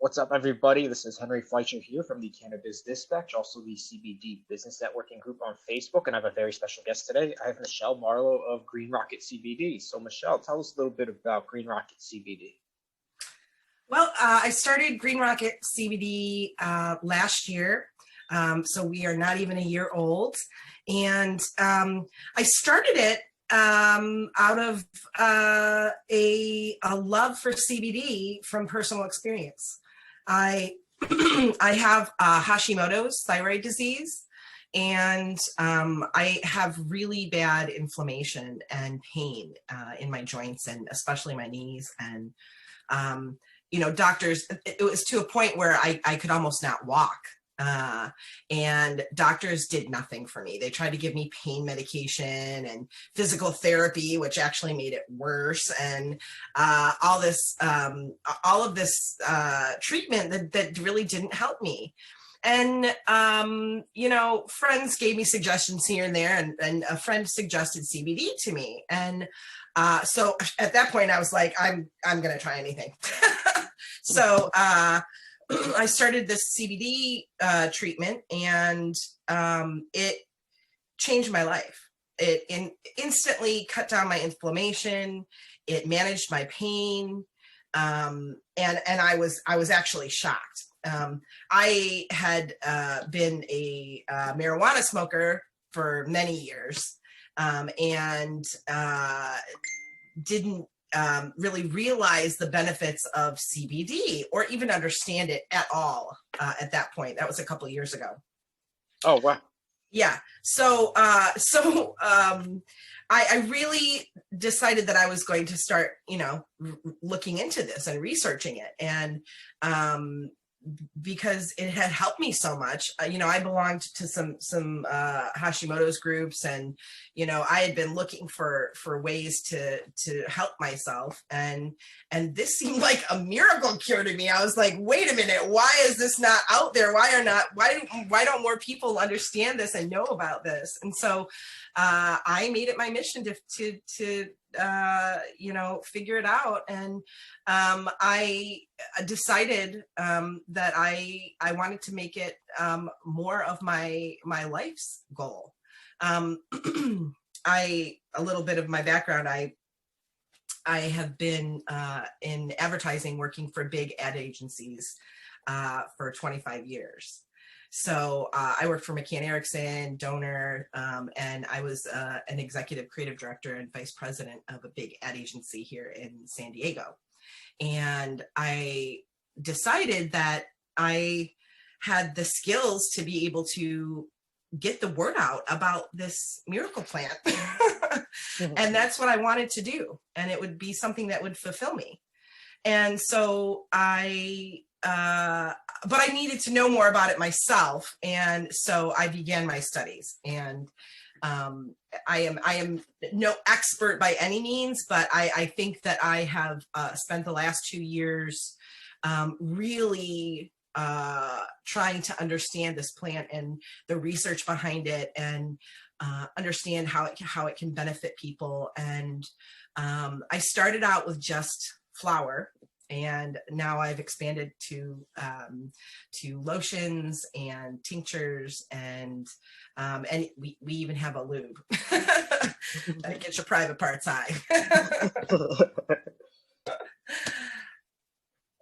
What's up, everybody? This is Henry Fleischer here from the Cannabis Dispatch, also the CBD Business Networking Group on Facebook, and I have a very special guest today. I have Michelle Marlowe of Green Rocket CBD. So, Michelle, tell us a little bit about Green Rocket CBD. Well, I started Green Rocket CBD last year, so we are not even a year old, and I started it out of a love for CBD from personal experience. I I have Hashimoto's thyroid disease, and I have really bad inflammation and pain in my joints, and especially my knees. And doctors, it was to a point where I could almost not walk. And doctors did nothing for me. They tried to give me pain medication and physical therapy, which actually made it worse. And all of this treatment that really didn't help me. And, friends gave me suggestions here and there, and a friend suggested CBD to me. And so at that point I was like, I'm going to try anything. So I started this CBD treatment, and it changed my life. It instantly cut down my inflammation. It managed my pain, and I was actually shocked. I had been a marijuana smoker for many years, and didn't really realize the benefits of CBD or even understand it at all at that point. That was a couple of years ago. Oh, wow. Yeah. So I really decided that I was going to start, looking into this and researching it. And because it had helped me so much. I belonged to some Hashimoto's groups, and I had been looking for ways to help myself, and this seemed like a miracle cure to me. I was like, wait a minute, why is this not out there? Why don't more people understand this and know about this? And so I made it my mission to figure it out. And I decided that I wanted to make it more of my life's goal. A little bit of my background, I have been in advertising, working for big ad agencies for 25 years. So I worked for McCann Erickson, Donor, and I was an executive creative director and vice president of a big ad agency here in San Diego. And I decided that I had the skills to be able to get the word out about this miracle plant. And that's what I wanted to do. And it would be something that would fulfill me. And so but I needed to know more about it myself. And so I began my studies. And I am no expert by any means, but I think that I have spent the last 2 years really trying to understand this plant and the research behind it, and understand how it can benefit people. And I started out with just flower, and now I've expanded to lotions and tinctures, and we even have a lube that gets your private parts high.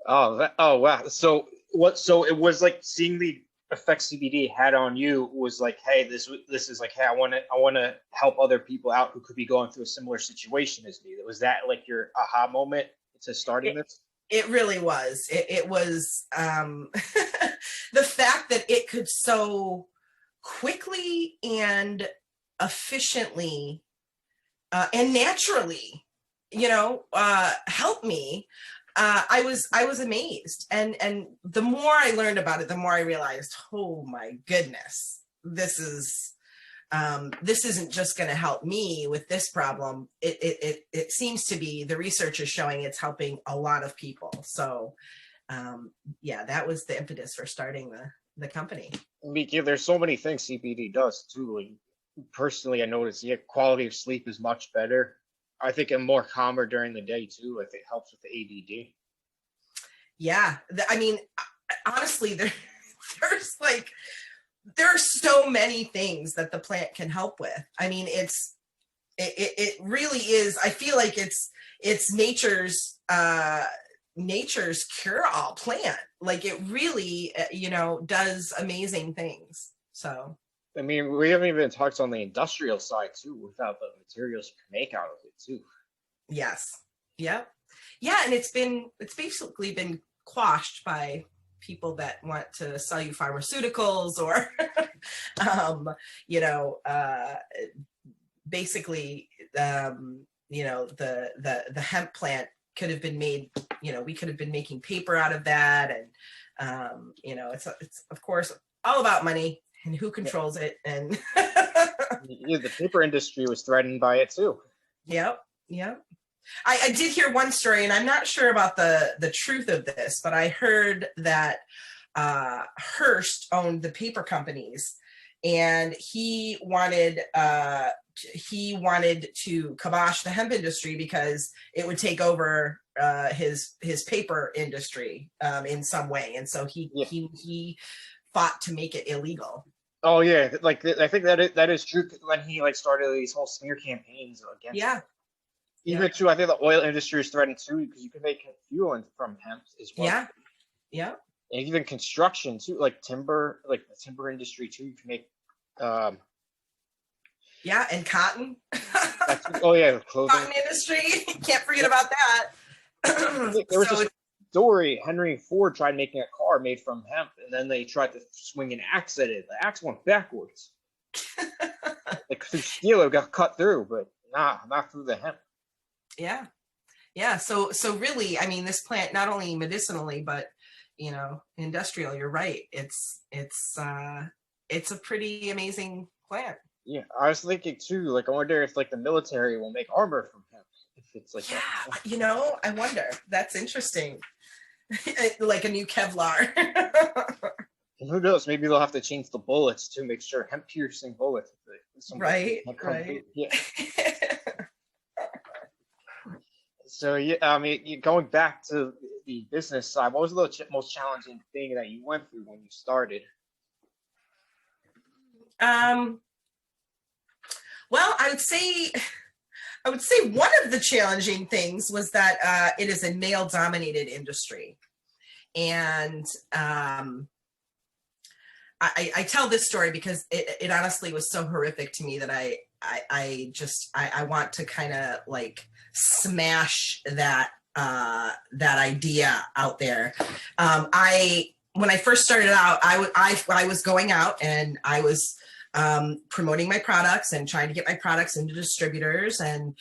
Oh, wow. So it was like seeing the effects CBD had on you was like, hey, this is like, hey, I want to help other people out who could be going through a similar situation as me. Was that like your aha moment to starting this? It really was. It was the fact that it could so quickly and efficiently and naturally, help me. I was amazed, and the more I learned about it, the more I realized, oh my goodness, this isn't just going to help me with this problem. It seems to be, the research is showing it's helping a lot of people. So that was the impetus for starting the company. There's so many things CBD does too. Like, personally, I noticed quality of sleep is much better. I think I'm more calmer during the day too. I think it helps with the ADD. Yeah. I mean, honestly, there's like, there are so many things that the plant can help with. I mean, it really is. I feel like it's nature's cure-all plant. Like it really, does amazing things. So I mean, we haven't even talked on the industrial side too, without the materials you can make out of it too. yes, yep, yeah, and it's basically been quashed by people that want to sell you pharmaceuticals or you know basically the hemp plant could have been made, we could have been making paper out of that, and it's of course all about money and who Yeah, controls it, and yeah, the paper industry was threatened by it too. yep, yep. I did hear one story, and I'm not sure about the truth of this, but I heard that Hearst owned the paper companies, and he wanted to kibosh the hemp industry because it would take over his paper industry in some way, and so Yeah. he fought to make it illegal. Oh yeah, like I think that is true when he like started these whole smear campaigns against Yeah, it. yeah, Even too, I think the oil industry is threatened too because you can make fuel from hemp as well. yeah, yeah, And even construction too, like timber, like the timber industry too. You can make um yeah, and cotton. that's oh yeah, clothing. Cotton industry, can't forget about that. There was So a story. Henry Ford tried making a car made from hemp, and then they tried to swing an axe at it. The axe went backwards. Like through steel, it got cut through, but not through the hemp. yeah, yeah, so really, I mean, this plant, not only medicinally but industrial, you're right, it's a pretty amazing plant. Yeah, I was thinking too. Like, I wonder if like the military will make armor from hemp. If it's like Yeah, that. I wonder, that's interesting. Like a new Kevlar. And who knows? Maybe they'll have to change the bullets to make sure hemp piercing bullets. Right, right. Yeah. So yeah, I mean, going back to the business side, what was the most challenging thing that you went through when you started? Well, I would say one of the challenging things was that it is a male-dominated industry, and I tell this story because it honestly was so horrific to me that I want to kind of like smash that idea out there. When I first started out, I was going out and I was promoting my products and trying to get my products into distributors and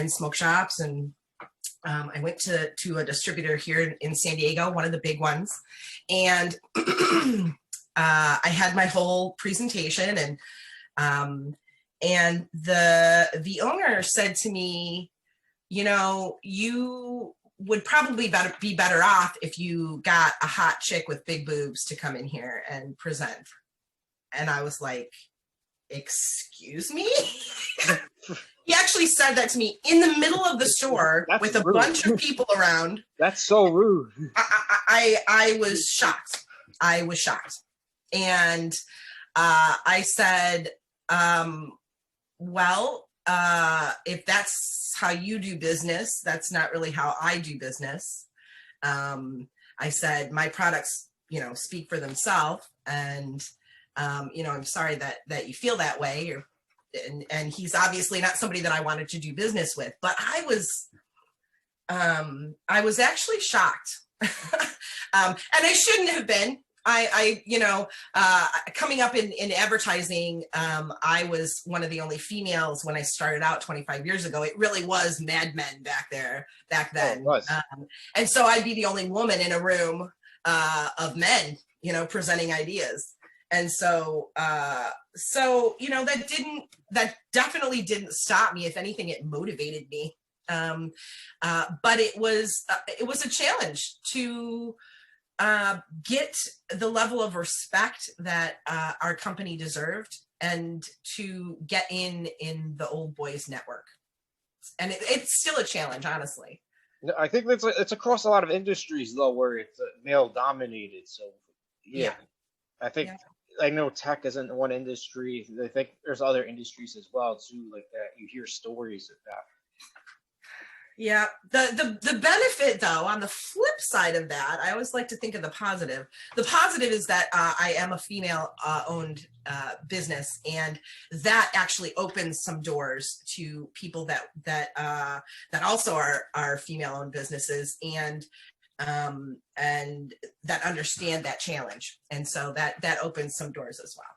smoke shops, and I went to a distributor here in San Diego, one of the big ones, and I had my whole presentation, and the owner said to me, you would probably be better off if you got a hot chick with big boobs to come in here and present. And I was like, excuse me? He actually said that to me in the middle of the store with a bunch of people around. That's so rude. I was shocked. I was shocked. And I said, well, if that's how you do business, that's not really how I do business. I said, my products, speak for themselves. And, I'm sorry that you feel that way. And he's obviously not somebody that I wanted to do business with, but I was actually shocked. And I shouldn't have been. Coming up in advertising, I was one of the only females when I started out 25 years ago. It really was Mad Men back then. Oh, it was. And so I'd be the only woman in a room of men, presenting ideas. And so that definitely didn't stop me. If anything, it motivated me. But it was a challenge to get the level of respect that our company deserved, and to get in the old boys network. And it's still a challenge, honestly. No, I think it's across a lot of industries though, where it's male dominated. So yeah, Yeah. I think Yeah. I know tech isn't one industry. I think there's other industries as well too, like that. You hear stories about. Yeah. The benefit though, on the flip side of that, I always like to think of the positive. The positive is that I am a female owned business, and that actually opens some doors to people that also are female owned businesses, and that understand that challenge. And so that opens some doors as well.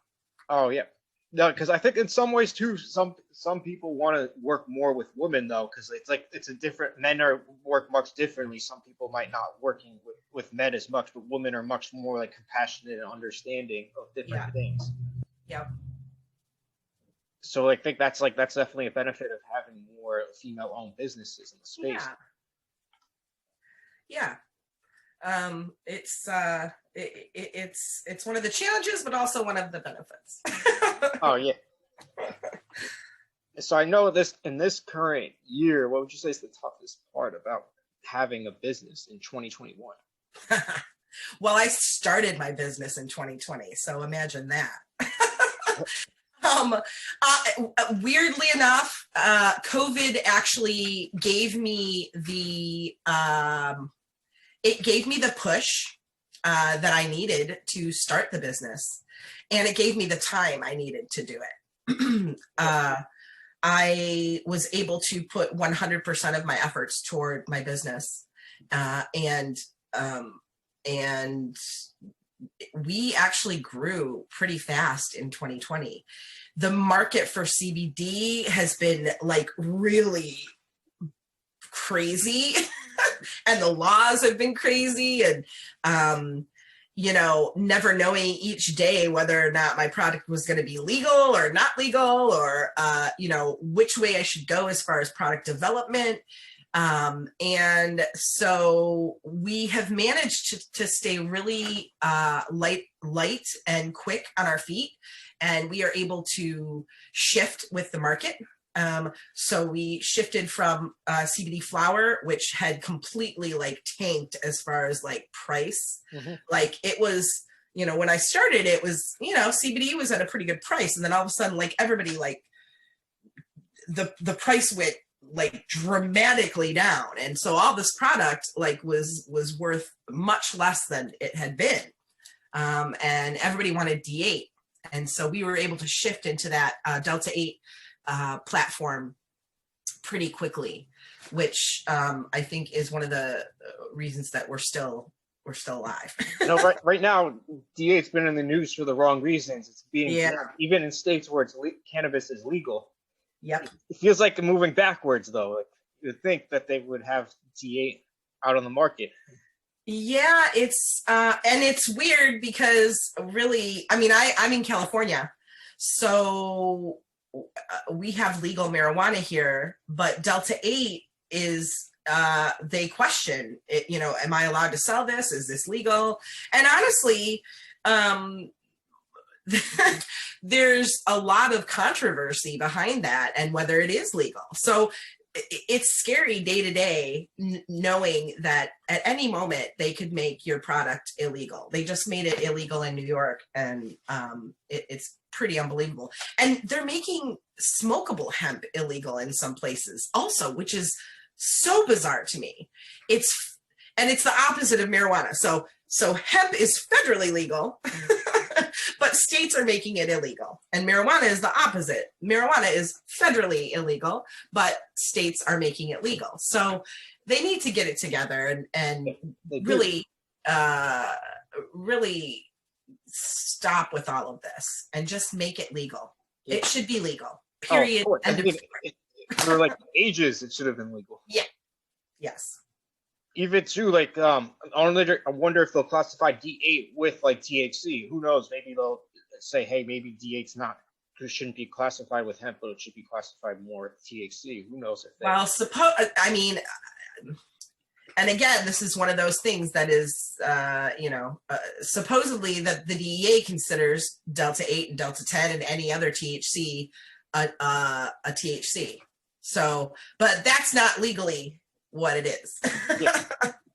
Oh yeah, no, because I think in some ways too, some people want to work more with women though, because it's like it's a different. Men are work much differently. Some people might not working with men as much, but women are much more like compassionate and understanding of different Yeah. things. Yep. So I think that's definitely a benefit of having more female-owned businesses in the space. Yeah. Yeah. It's it's one of the challenges, but also one of the benefits. Oh yeah. So I know this in this current year, what would you say is the toughest part about having a business in 2021? Well, I started my business in 2020, so imagine that. Weirdly enough, COVID actually gave me it gave me the push that I needed to start the business, and it gave me the time I needed to do it. I was able to put 100% of my efforts toward my business, and we actually grew pretty fast in 2020. The market for CBD has been like really crazy, and the laws have been crazy, and never knowing each day whether or not my product was going to be legal or not legal, or which way I should go as far as product development. And so we have managed to stay really light and quick on our feet, and we are able to shift with the market. So we shifted from CBD flower, which had completely like tanked as far as like price. Mm-hmm. Like it was, when I started, it was, CBD was at a pretty good price. And then all of a sudden, like everybody, like the price went like dramatically down. And so all this product like was worth much less than it had been. And everybody wanted D8. And so we were able to shift into that Delta 8 platform pretty quickly, which I think is one of the reasons that we're still alive. Right now, D8's been in the news for the wrong reasons. It's being banned, even in states where cannabis is legal. Yep. It feels like moving backwards, though. Like, you'd think that they would have D8 out on the market. Yeah, it's and it's weird because really, I mean, I'm in California, so we have legal marijuana here, but Delta 8 is they question it, am I allowed to sell this? Is this legal? And honestly, there's a lot of controversy behind that and whether it is legal. So it's scary day to day knowing that at any moment they could make your product illegal. They just made it illegal in New York, and it's pretty unbelievable. And they're making smokable hemp illegal in some places also, which is so bizarre to me. It's the opposite of marijuana. So hemp is federally legal, but states are making it illegal. And marijuana is the opposite. Marijuana is federally illegal, but states are making it legal. So they need to get it together and really, really stop with all of this and just make it legal. Yeah. It should be legal, period. Oh, for like ages, it should have been legal. Yeah. Yes. Even too, like, I wonder if they'll classify D8 with like THC. Who knows? Maybe they'll say, hey, maybe D8's not, it shouldn't be classified with hemp, but it should be classified more with THC. Who knows? And again, this is one of those things that is, supposedly that the DEA considers Delta 8 and Delta 10 and any other THC a THC. So, but that's not legally what it is. Yeah.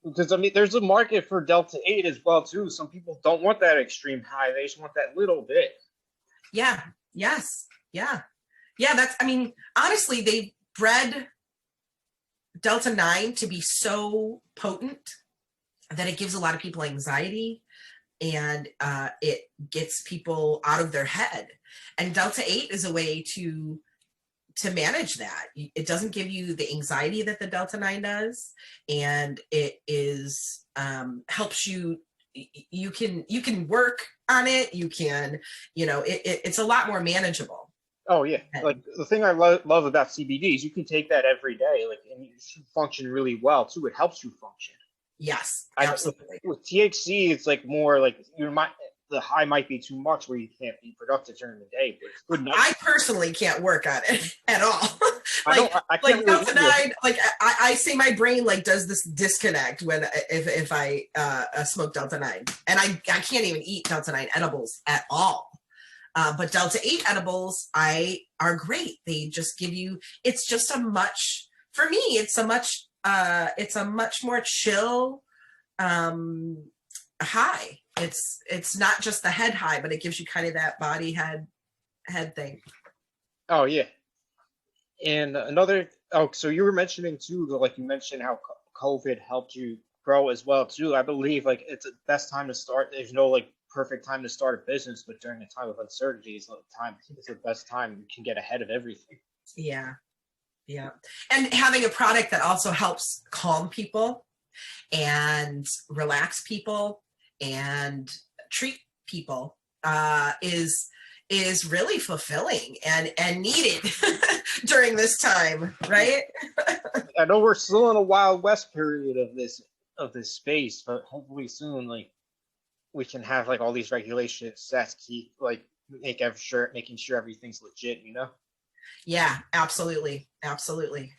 Because I mean, there's a market for Delta 8 as well too. Some people don't want that extreme high; they just want that little bit. Yeah. Yes. Yeah. Yeah. That's. I mean, honestly, they bred Delta 9 to be so potent that it gives a lot of people anxiety, and it gets people out of their head. And Delta 8 is a way to manage that. It doesn't give you the anxiety that the Delta 9 does, and it is helps you. You can work on it. You can, it's a lot more manageable. Oh yeah, like the thing I love about CBD is you can take that every day, like, and you function really well too. It helps you function. Yes, I, absolutely. with THC, it's like more like the high might be too much where you can't be productive during the day, but it's good. I personally can't work on it at all. I can't really Delta 9, like I say my brain like does this disconnect when if I smoke Delta 9, and I can't even eat Delta 9 edibles at all. But Delta 8 edibles are great. They just give you, it's just a much, for me, it's a much more chill high. It's not just the head high, but it gives you kind of that body head thing. Oh yeah. And so you were mentioning too, like you mentioned how COVID helped you grow as well too. I believe like it's the best time to start. There's no like perfect time to start a business, but during a time of uncertainty is the best time you can get ahead of everything. Yeah. Yeah. And having a product that also helps calm people and relax people and treat people is really fulfilling and needed during this time, right? I know we're still in a Wild West period of this space, but hopefully soon, like, we can have like all these regulations that keep like making sure everything's legit, you know? Yeah, absolutely, absolutely.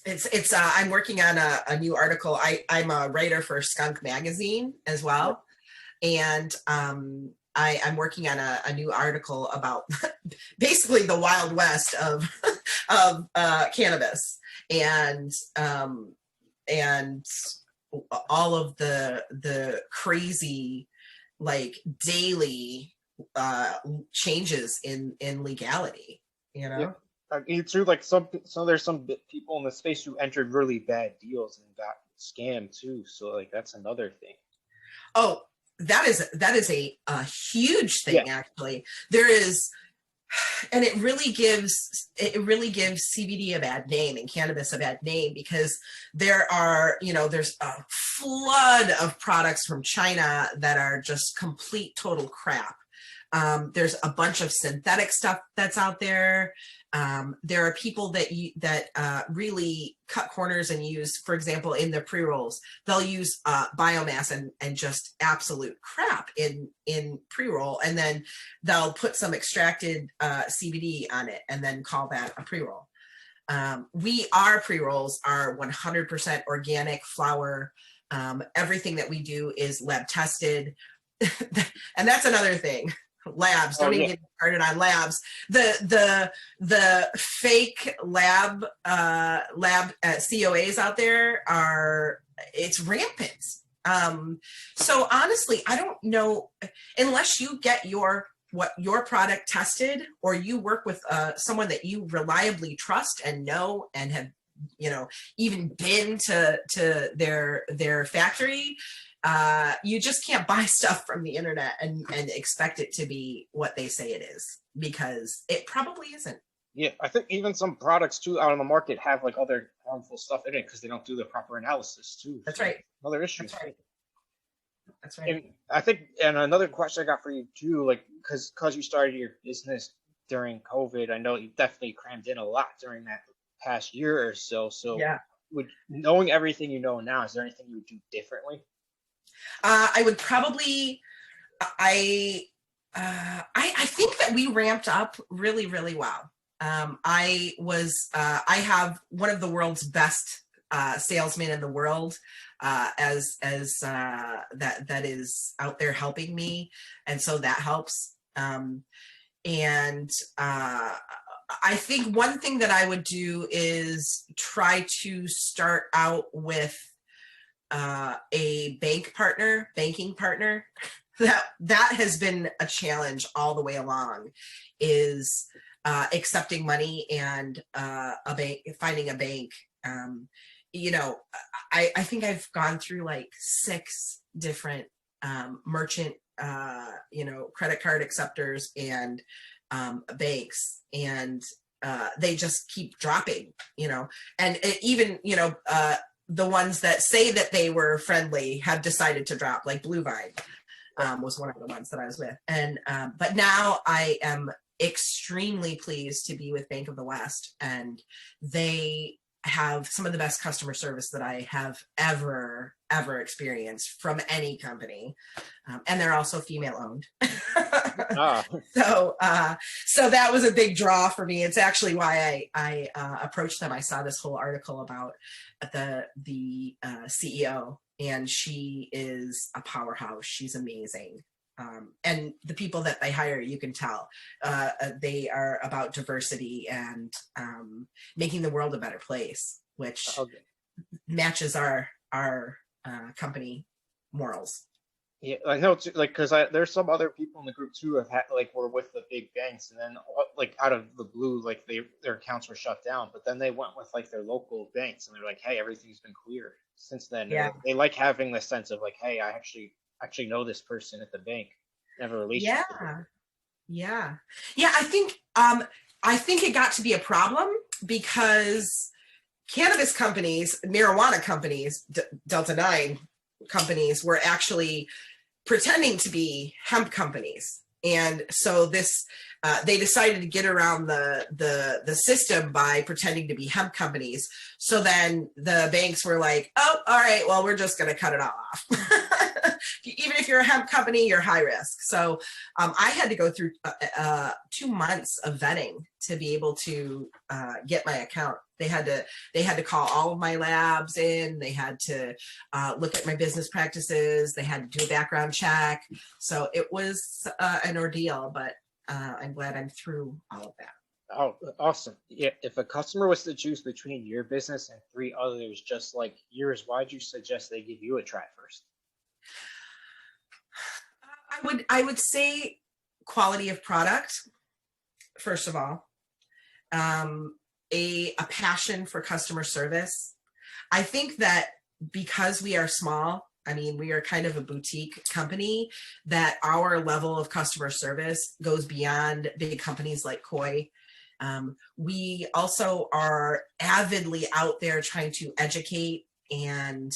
It's I'm working on a new article. I'm a writer for Skunk Magazine as well, and I'm working on a new article about basically the Wild West of cannabis, and all of the crazy like daily changes in legality, you know? Yeah. I mean, too, like there's some people in the space who entered really bad deals and got scammed too. So like that's another thing. Oh, that is a huge thing. Yeah. Actually, there is, and it really gives CBD a bad name and cannabis a bad name, because there's a flood of products from China that are just complete total crap. There's a bunch of synthetic stuff that's out there. There are people that really cut corners and use, for example, in their pre-rolls, they'll use biomass and just absolute crap in pre-roll, and then they'll put some extracted CBD on it and then call that a pre-roll. Our pre-rolls are 100% organic flower. Everything that we do is lab tested. And that's another thing. Labs, don't even get started on labs. The fake lab COAs out there it's rampant. So honestly, I don't know, unless you get your product tested, or you work with someone that you reliably trust and know and have even been to their factory. You just can't buy stuff from the internet and expect it to be what they say it is, because it probably isn't. Yeah, I think even some products too out on the market have like other harmful stuff in it because they don't do the proper analysis too. That's right. Another issue. That's right. That's right. And I think, and another question I got for you too, like because you started your business during COVID, I know you definitely crammed in a lot during that past year or so. So yeah. Knowing everything you know now, is there anything you would do differently? I would probably, I think that we ramped up really, really well. I have one of the world's best salesmen in the world that is out there helping me, and so that helps. And I think one thing that I would do is try to start out with a banking partner. That has been a challenge all the way along, is accepting money and finding a bank. You know, I think I've gone through like 6 different merchant, you know, credit card acceptors and banks, and they just keep dropping, you know, and even, you know, the ones that say that they were friendly have decided to drop, like Blue Vine was one of the ones that I was with. And but now I am extremely pleased to be with Bank of the West, and they have some of the best customer service that I have ever experienced from any company, and they're also female owned. So that was a big draw for me. It's actually why I approached them. I saw this whole article about the CEO, and she is a powerhouse. She's amazing. And the people that they hire, you can tell they are about diversity and making the world a better place, which matches our company morals. Yeah, I know, too, like, because there's some other people in the group too have had, like, were with the big banks, and then like out of the blue, like their accounts were shut down, but then they went with like their local banks, and they're like, hey, everything's been cleared since then. Yeah. They like having the sense of like, hey, I actually know this person at the bank, have a relationship. Yeah. I think it got to be a problem because cannabis companies, marijuana companies, Delta 9 companies were actually pretending to be hemp companies. And so this, they decided to get around the system by pretending to be hemp companies. So then the banks were like, oh, all right, well, we're just going to cut it all off. Even if you're a hemp company, you're high risk. So I had to go through 2 months of vetting to be able to get my account. They had to call all of my labs in. They had to look at my business practices. They had to do a background check. So it was an ordeal, but I'm glad I'm through all of that. Oh, awesome. Yeah, if a customer was to choose between your business and 3 others just like yours, why'd you suggest they give you a try first? I would say quality of product, first of all. A passion for customer service. I think that because we are small, I mean, we are kind of a boutique company, that our level of customer service goes beyond big companies like Koi. We also are avidly out there trying to educate and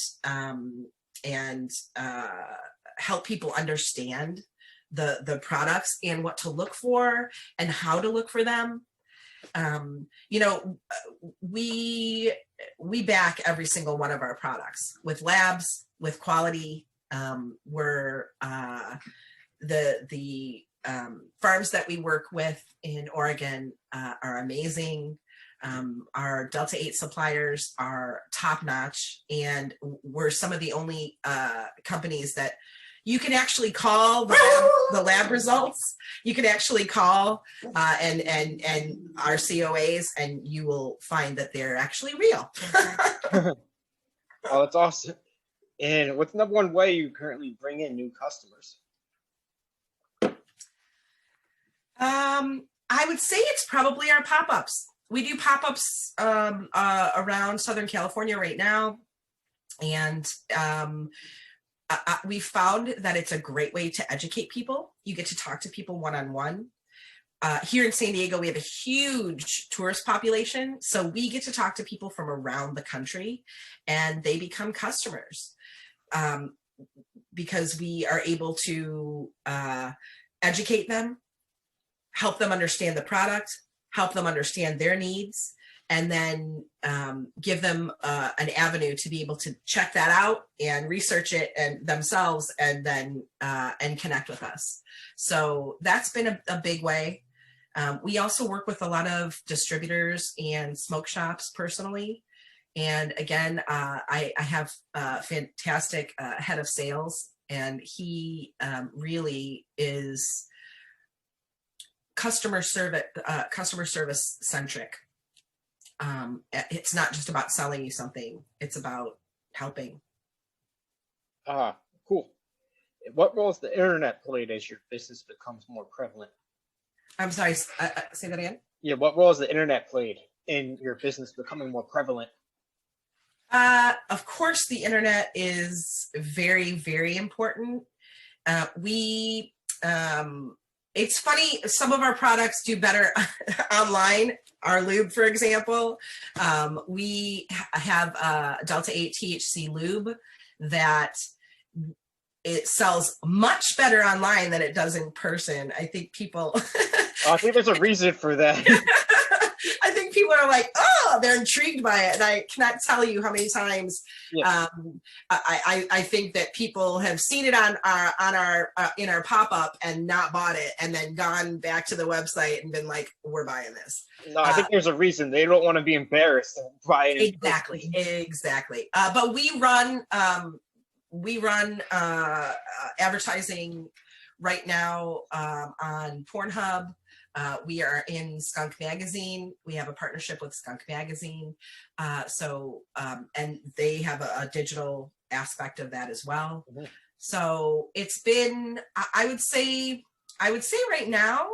help people understand the products and what to look for and how to look for them. You know, we back every single one of our products with labs, with quality. We're the farms that we work with in Oregon are amazing. Our Delta 8 suppliers are top notch, and we're some of the only companies that you can actually call the lab results. You can actually call and our COAs, and you will find that they're actually real. Oh, that's awesome. And what's the number one way you currently bring in new customers? I would say it's probably our pop-ups. We do pop-ups around Southern California right now, and we found that it's a great way to educate people. You get to talk to people one-on-one. Here in San Diego, we have a huge tourist population, so we get to talk to people from around the country, and they become customers because we are able to educate them, help them understand the product, help them understand their needs, and then give them an avenue to be able to check that out and research it and themselves, and then and connect with us. So that's been a big way. We also work with a lot of distributors and smoke shops personally. And again, I have a fantastic head of sales, and he really is customer service centric. It's not just about selling you something, it's about helping. Ah, cool. What role has the internet played as your business becomes more prevalent? I'm sorry, say that again. Yeah, what role has the internet played in your business becoming more prevalent? Of course, the internet is very, very important. It's funny, some of our products do better online. Our lube, for example, we have Delta 8 THC lube that it sells much better online than it does in person. I think people I think there's a reason for that. I think people are like, oh, they're intrigued by it. And I cannot tell you how many times I think that people have seen it on our in our pop-up and not bought it, and then gone back to the website and been like, we're buying this. No, I think there's a reason. They don't want to be embarrassed and buy it. Exactly. But we run advertising right now on Pornhub. We are in Skunk Magazine. We have a partnership with Skunk Magazine. And they have a digital aspect of that as well. Mm-hmm. So it's been, I would say right now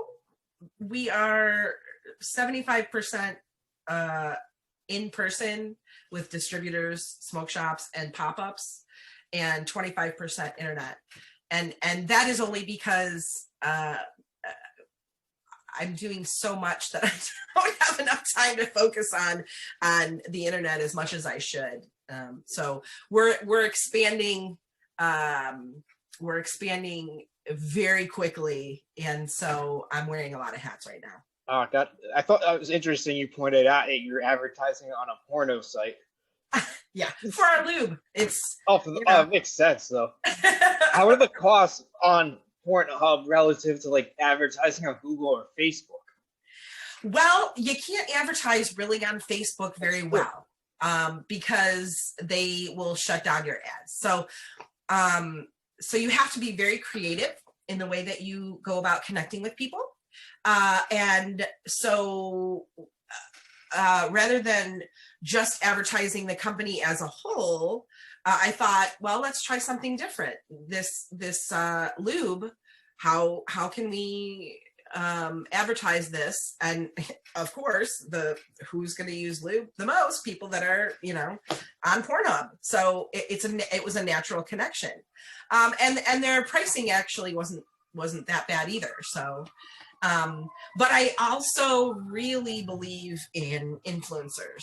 we are 75% in person with distributors, smoke shops, and pop-ups, and 25% internet. And that is only because I'm doing so much that I don't have enough time to focus on the internet as much as I should. So we're expanding. We're expanding very quickly, and so I'm wearing a lot of hats right now. Oh, God. I thought that was interesting. You pointed out that you're advertising on a porno site. Yeah, for our lube. It's it makes sense though. How are the costs on Pornhub relative to like advertising on Google or Facebook? Well, you can't advertise really on Facebook very well because they will shut down your ads. So you have to be very creative in the way that you go about connecting with people. And so rather than just advertising the company as a whole, I thought, well, let's try something different. This lube, how can we advertise this? And of course, who's going to use lube the most? People that are, on Pornhub. So it was a natural connection. And their pricing actually wasn't that bad either. So, but I also really believe in influencers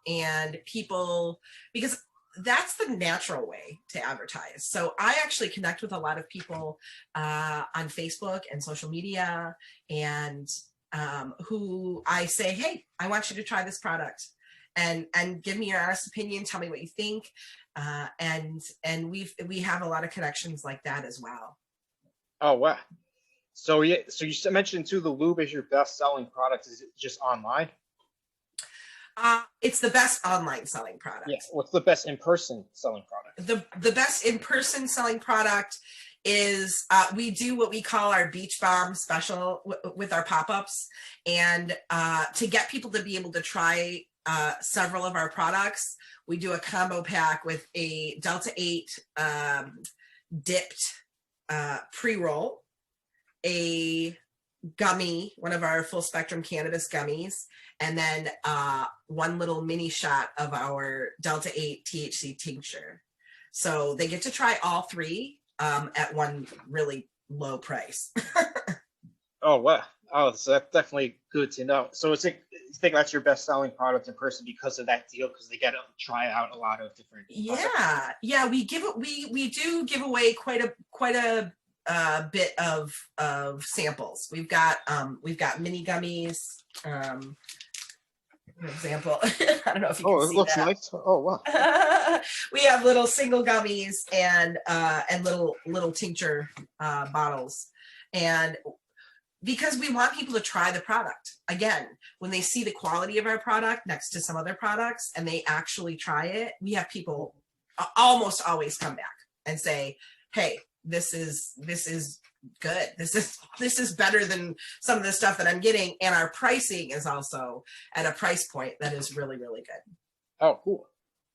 and people, because that's the natural way to advertise. So I actually connect with a lot of people on Facebook and social media, and who I say, hey, I want you to try this product, and give me your honest opinion. Tell me what you think. And we have a lot of connections like that as well. Oh, wow. So you mentioned too, the lube is your best selling product. Is it just online? It's the best online selling product. Yes. What's the best in-person selling product? The best in-person selling product is we do what we call our Beach Bomb special with our pop-ups, and to get people to be able to try several of our products, we do a combo pack with a Delta 8 dipped pre-roll, a gummy, one of our full spectrum cannabis gummies, and then one little mini shot of our Delta 8 THC tincture. So they get to try all three at one really low price. Oh, wow. Oh, so that's definitely good to know. So you think that's your best selling product in person because of that deal, because they get to try out a lot of different products. Yeah, we do give away quite a bit of samples. We've got mini gummies, for example. I don't know if you can see that. Oh, it looks nice. Oh, wow. We have little single gummies and little tincture bottles, and because we want people to try the product. Again, when they see the quality of our product next to some other products and they actually try it, we have people almost always come back and say, hey, this is good. This is better than some of the stuff that I'm getting, and our pricing is also at a price point that is really, really good. Oh, cool.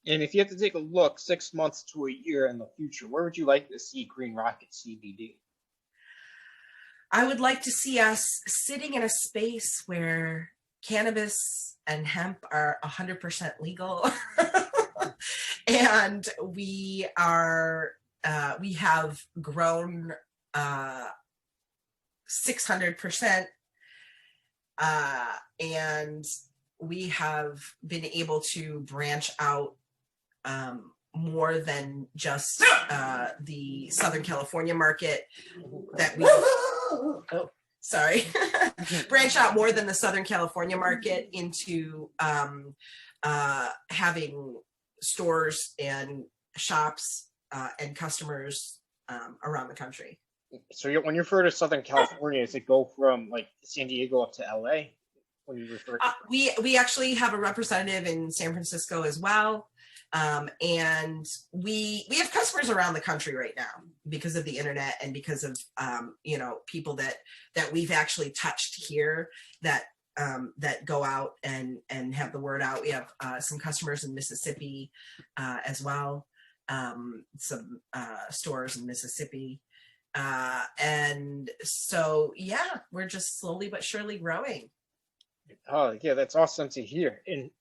And if you have to take a look 6 months to a year in the future, where would you like to see Green Rocket CBD? I would like to see us sitting in a space where cannabis and hemp are 100% legal. And we have grown 600%, and we have been able to branch out more than just the Southern California market that we branch out more than the Southern California market into having stores and shops and customers around the country. So when you refer to Southern California, does it go from like San Diego up to LA? When you refer to we actually have a representative in San Francisco as well. And we have customers around the country right now because of the internet and because of people that we've actually touched here that go out and have the word out. We have some customers in Mississippi as well, some stores in Mississippi. And so, yeah, we're just slowly but surely growing. Oh, yeah, that's awesome to hear. And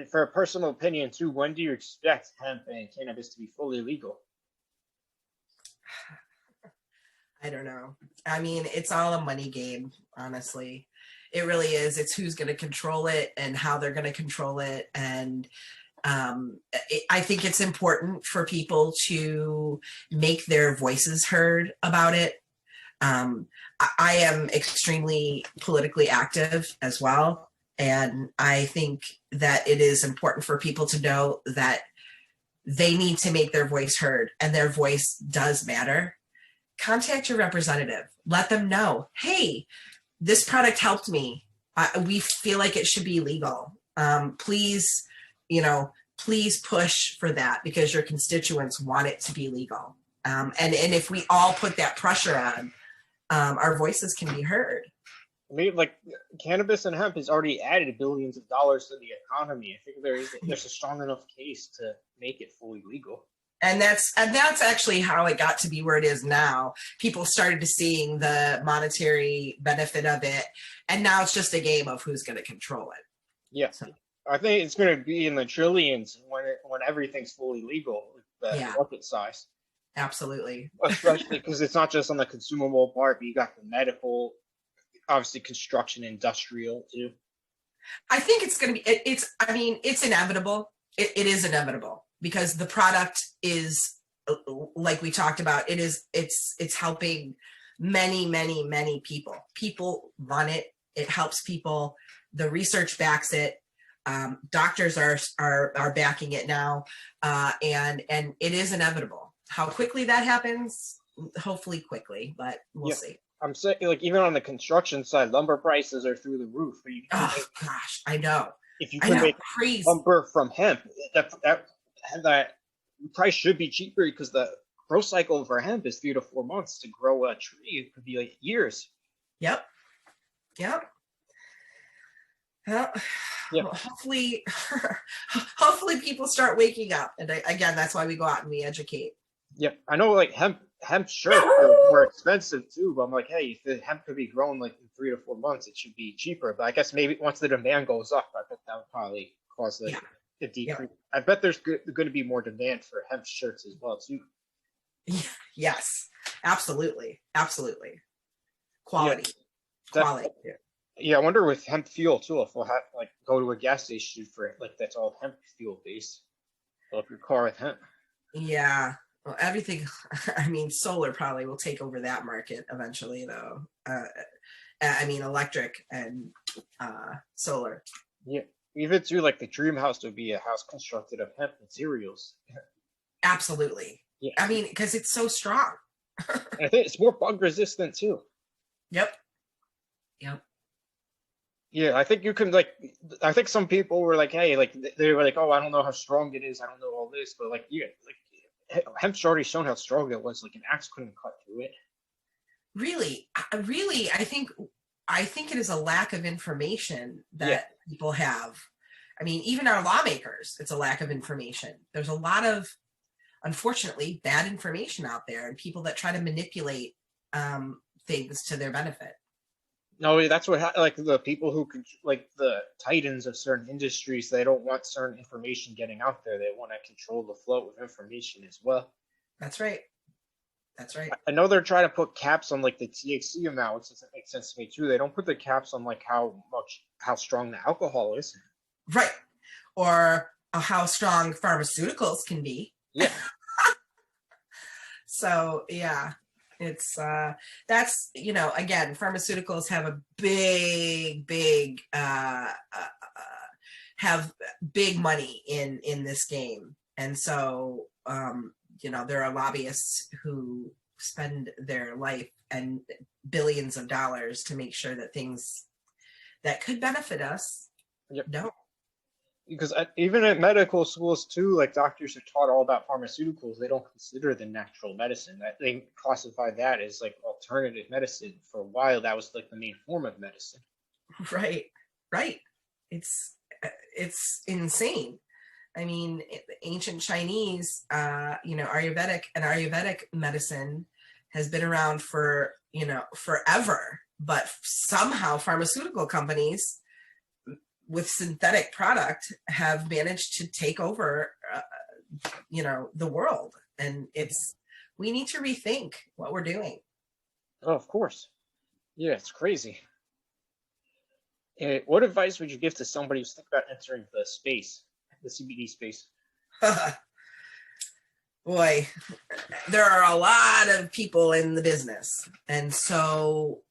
for a personal opinion too, when do you expect hemp and cannabis to be fully legal? I don't know. I mean, it's all a money game, honestly. It really is. It's who's going to control it and how they're going to control it. And I think it's important for people to make their voices heard about it. I am extremely politically active as well. And I think that it is important for people to know that they need to make their voice heard, and their voice does matter. Contact your representative. Let them know, hey, this product helped me. We feel like it should be legal. Please push for that because your constituents want it to be legal. And if we all put that pressure on, our voices can be heard. I mean, like cannabis and hemp has already added billions of dollars to the economy. I think there's a strong enough case to make it fully legal. And that's actually how it got to be where it is now. People started to seeing the monetary benefit of it, and now it's just a game of who's going to control it. Yeah, so I think it's going to be in the trillions when everything's fully legal. The market size. Absolutely. Especially because it's not just on the consumable part, but you got the medical, obviously construction, industrial too. I think it's going to be, it's inevitable. It is inevitable because the product is, like we talked about, it's helping many, many, many people. People want it. It helps people. The research backs it. Doctors are backing it now. And it is inevitable. How quickly that happens, hopefully quickly, but we'll see. I'm saying, like, even on the construction side, lumber prices are through the roof. Gosh, I know. If you can make lumber from hemp, that price should be cheaper because the growth cycle for hemp is 3 to 4 months to grow a tree. It could be like years. Yep. Well, hopefully people start waking up. And again, that's why we go out and we educate. Yeah, I know, like hemp shirts are more expensive too, but I'm like, hey, if the hemp could be grown like in 3 to 4 months, it should be cheaper. But I guess maybe once the demand goes up, I bet that would probably cause a decrease. Yeah. I bet there's going to be more demand for hemp shirts as well too. Yes, absolutely. Quality. Yeah, I wonder with hemp fuel too, if we'll have like go to a gas station for it, like that's all hemp fuel based. Fill up your car with hemp. Yeah. Well, everything, I mean, solar probably will take over that market eventually, though. Electric and solar. Yeah, even too, like the dream house would be a house constructed of hemp materials. Absolutely. Yeah. I mean, because it's so strong. I think it's more bug resistant too. Yep. Yeah, I think you can I think some people were like, hey, like they were like, oh, I don't know how strong it is. I don't know all this, but like, hemp's already shown how strong it was. Like an axe couldn't cut through it. Really, really, I think it is a lack of information Yeah. that people have. I mean, even our lawmakers, it's a lack of information. There's a lot of, unfortunately, bad information out there, and people that try to manipulate things to their benefit. No, that's what like the people who like the titans of certain industries, they don't want certain information getting out there. They want to control the flow of information as well. That's right. That's right. I know they're trying to put caps on like the THC amount, which doesn't make sense to me too. They don't put the caps on like how strong the alcohol is. Right. Or how strong pharmaceuticals can be. Yeah. So yeah, it's that's, you know, again, pharmaceuticals have a big have big money in this game, and so you know, there are lobbyists who spend their life and billions of dollars to make sure that things that could benefit us Yep. don't. Because even at medical schools too, like doctors are taught all about pharmaceuticals. They don't consider the natural medicine. That they classify that as like alternative medicine. For a while, that was like the main form of medicine. Right, right. It's insane. I mean, ancient Chinese, you know, Ayurvedic medicine has been around for, you know, forever. But somehow pharmaceutical companies with synthetic product have managed to take over, you know, the world. And we need to rethink what we're doing. Oh, of course. Yeah, it's crazy. What advice would you give to somebody who's thinking about entering the space, the CBD space? Boy, there are a lot of people in the business. And so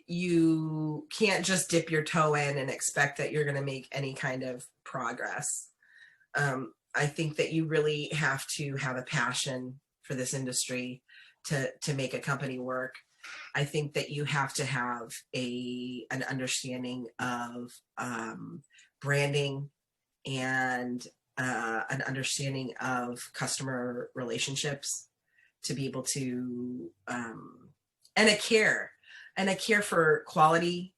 you can't just dip your toe in and expect that you're going to make any kind of progress. I think that you really have to have a passion for this industry to make a company work. I think that you have to have an understanding of branding and an understanding of customer relationships to be able to and a care for quality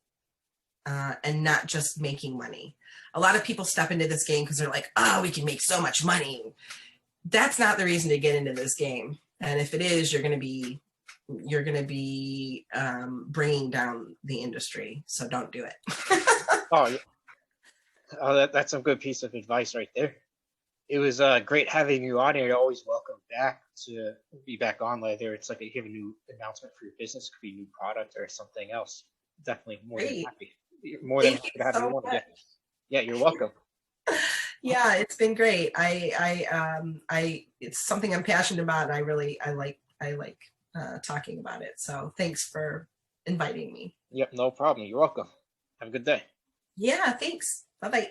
and not just making money. A lot of people step into this game because they're like, oh, we can make so much money. That's not the reason to get into this game. And if it is, you're going to be bringing down the industry. So don't do it. Oh, yeah. Oh, that's a good piece of advice right there. It was great having you on here. You're always welcome back to be back on later. It's like you have a new announcement for your business, could be a new product or something else. Definitely more than happy. More than happy to have you on again. Yeah, you're welcome. Yeah, it's been great. It's something I'm passionate about, and I like talking about it. So thanks for inviting me. Yep, no problem. You're welcome. Have a good day. Yeah, thanks. Bye-bye.